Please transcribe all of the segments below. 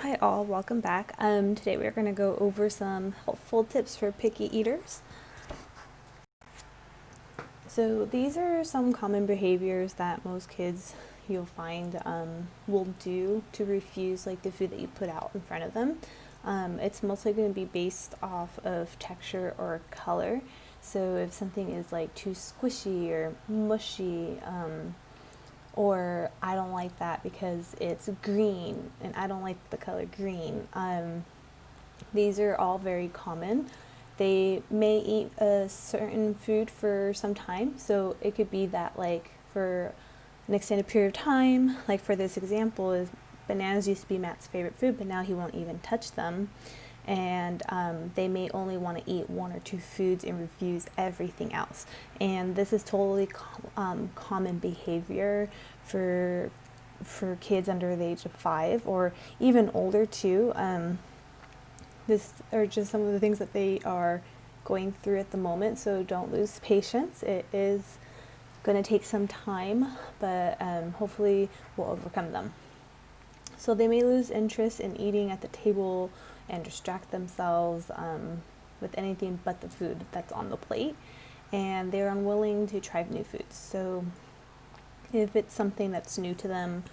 Hi all, welcome back. Today we're going to go over some helpful tips for picky eaters. So these are some common behaviors that most kids you'll find will do to refuse like the food that you put out in front of them. It's mostly going to be based off of texture or color. So if something is like too squishy or mushy, or I don't like that because it's green and I don't like the color green. These are all very common. They may eat a certain food for some time, so it could be that like for an extended period of time, like for this example is bananas used to be Matt's favorite food, but now he won't even touch them. And they may only want to eat one or two foods and refuse everything else. And this is totally common behavior for kids under the age of 5 or even older too. This are just some of the things that they are going through at the moment, so don't lose patience. It is going to take some time, but hopefully we'll overcome them. So they may lose interest in eating at the table and distract themselves with anything but the food that's on the plate, and they're unwilling to try new foods. So if it's something that's new to them,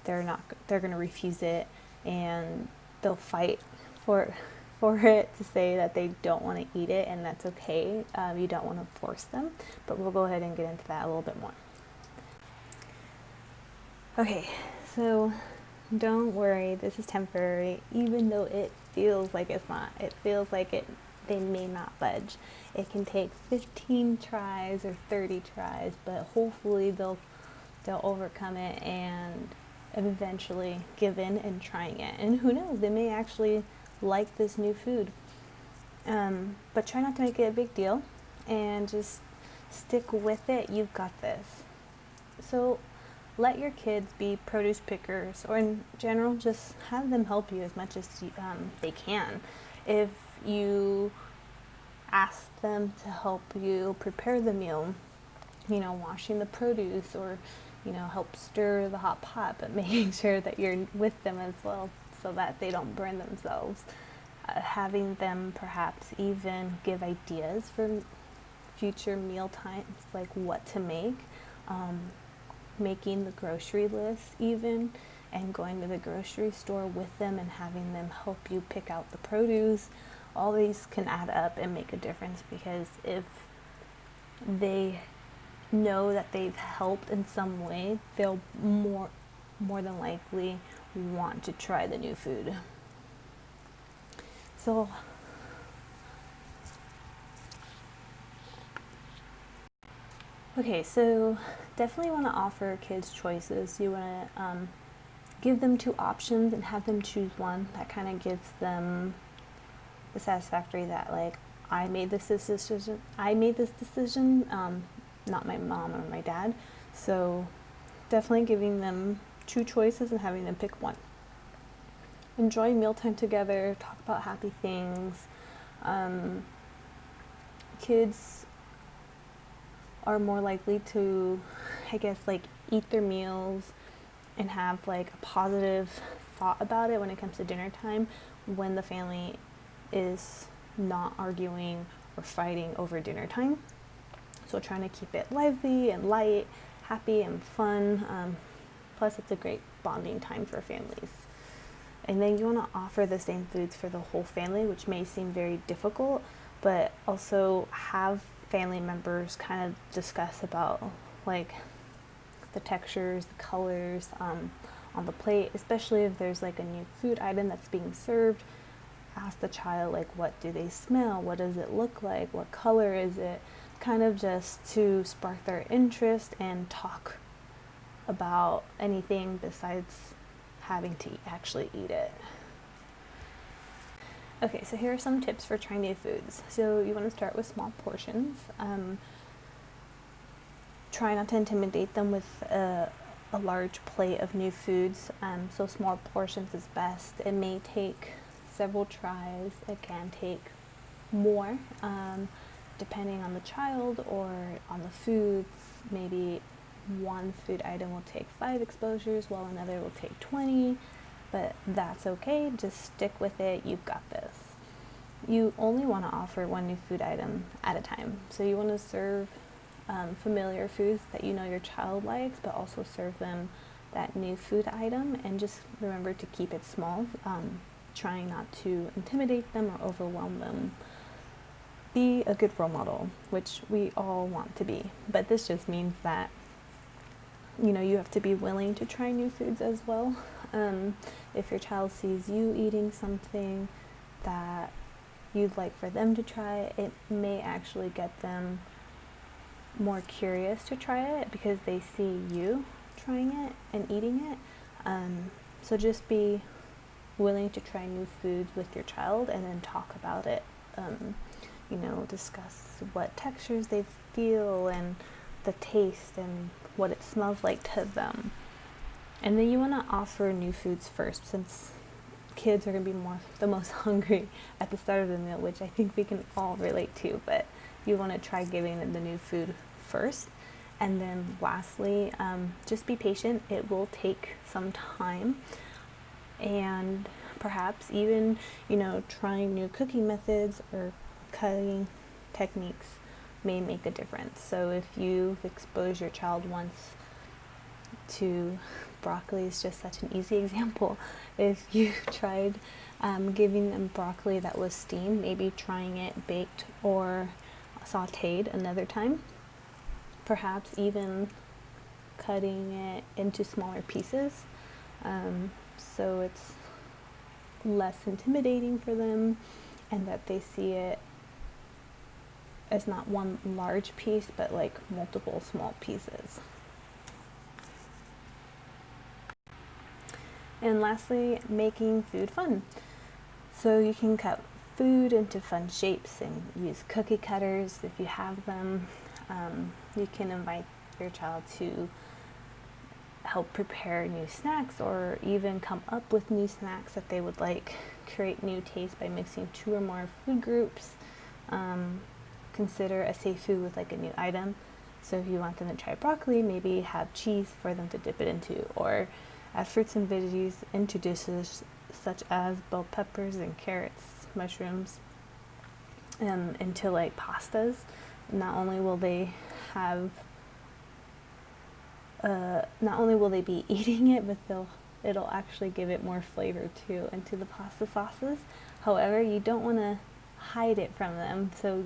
they're going to refuse it, and they'll fight for it to say that they don't want to eat it, and that's okay. You don't want to force them, but we'll go ahead and get into that a little bit more. Okay, so don't worry, this is temporary, even though it feels like it's not. It feels like they may not budge. It can take 15 tries or 30 tries, but hopefully they'll overcome it and eventually give in and trying it. And who knows, they may actually like this new food. But try not to make it a big deal and just stick with it. You've got this. So let your kids be produce pickers, or in general, just have them help you as much as they can. If you ask them to help you prepare the meal, washing the produce, or help stir the hot pot, but making sure that you're with them as well so that they don't burn themselves. Having them perhaps even give ideas for future meal times, like what to make. Making the grocery list even, and going to the grocery store with them and having them help you pick out the produce. All these can add up and make a difference, because if they know that they've helped in some way, they'll more than likely want to try the new food. So okay, so definitely want to offer kids choices. You want to give them 2 options and have them choose one. That kind of gives them the satisfactory that, like, I made this decision, not my mom or my dad. So definitely giving them 2 choices and having them pick one. Enjoy mealtime together, talk about happy things. Kids are more likely to, I guess, like, eat their meals and have like a positive thought about it when it comes to dinner time, when the family is not arguing or fighting over dinner time. So trying to keep it lively and light, happy and fun. Plus it's a great bonding time for families. And then you want to offer the same foods for the whole family, which may seem very difficult, but also have family members kind of discuss about like the textures, the colors on the plate, especially if there's like a new food item that's being served. Ask the child, like, what do they smell? What does it look like? What color is it? Kind of just to spark their interest and talk about anything besides having to actually eat it. Okay, so here are some tips for trying new foods. So you want to start with small portions. Try not to intimidate them with a large plate of new foods. So small portions is best. It may take several tries. It can take more, depending on the child or on the foods. Maybe one food item will take 5 exposures while another will take 20. but that's okay. Just stick with it. You've got this. You only want to offer one new food item at a time. So you want to serve familiar foods that you know your child likes, but also serve them that new food item, and just remember to keep it small, trying not to intimidate them or overwhelm them. Be a good role model, which we all want to be, but this just means that you have to be willing to try new foods as well. If your child sees you eating something that you'd like for them to try, it may actually get them more curious to try it because they see you trying it and eating it. So just be willing to try new foods with your child and then talk about it. Discuss what textures they feel and the taste and what it smells like to them. And then you want to offer new foods first, since kids are going to be the most hungry at the start of the meal, which I think we can all relate to, but you want to try giving them the new food first. And then lastly, just be patient. It will take some time, and perhaps even trying new cooking methods or cutting techniques may make a difference. So if you've exposed your child once to broccoli, is just such an easy example. If you tried giving them broccoli that was steamed, maybe trying it baked or sauteed another time, perhaps even cutting it into smaller pieces, so it's less intimidating for them, and that they see it as not one large piece, but like multiple small pieces. And lastly, making food fun. So you can cut food into fun shapes and use cookie cutters if you have them. You can invite your child to help prepare new snacks, or even come up with new snacks that they would like. Create new tastes by mixing 2 or more food groups. Consider a safe food with like a new item. So if you want them to try broccoli, maybe have cheese for them to dip it into, or add fruits and veggies into dishes such as bell peppers and carrots, mushrooms, into like pastas. Not only will they be eating it, but it'll actually give it more flavor too into the pasta sauces. However, you don't want to hide it from them, so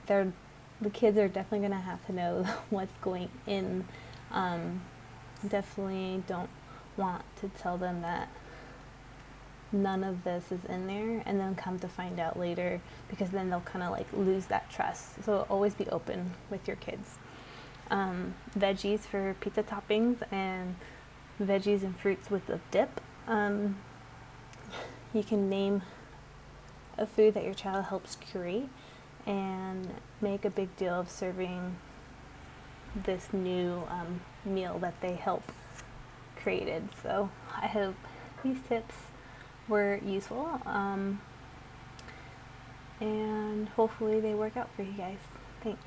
the kids are definitely going to have to know what's going in. Definitely don't want to tell them that none of this is in there and then come to find out later, because then they'll kind of like lose that trust. So always be open with your kids. Veggies for pizza toppings and veggies and fruits with a dip. You can name a food that your child helps curate and make a big deal of serving this new meal that they help created. So I hope these tips were useful, and hopefully they work out for you guys. Thanks.